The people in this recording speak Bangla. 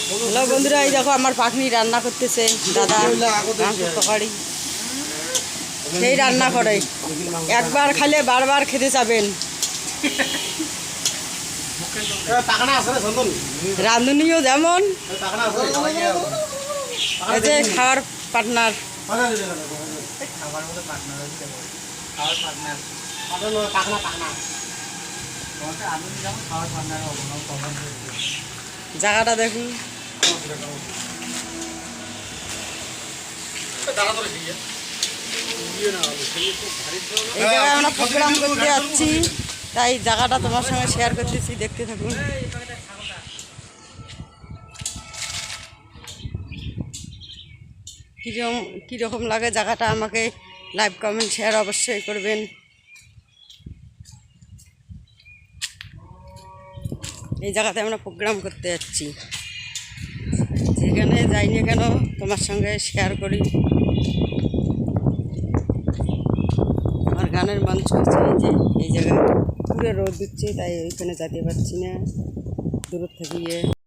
হ্যালো বন্ধুরা, এই দেখো আমার পাখনি রান্না করতেছে দাদা মাংসের তরকারি। সেই রান্না করে একবার খালে বারবার খেতে যাবেন। রাঁধুনিও যেমন এই যে খাওয়ার পার্টনার। জায়গাটা দেখুন, এই জায়গায় আমরা প্রোগ্রাম করতে যাচ্ছি, তাই জায়গাটা তোমার সঙ্গে শেয়ার করতেছি, দেখতে থাকুন। কীরকম লাগে জায়গাটা আমাকে লাইভ কমেন্ট শেয়ার অবশ্যই করবেন। এই জায়গাতে আমরা প্রোগ্রাম করতে যাচ্ছি, যেখানে যাই না কেন তোমার সঙ্গে শেয়ার করি। আর গানের মঞ্চ হচ্ছে যে এই জায়গায় পুরো রোদ দিচ্ছে, তাই ওইখানে যেতে পারছি না, দূর থেকে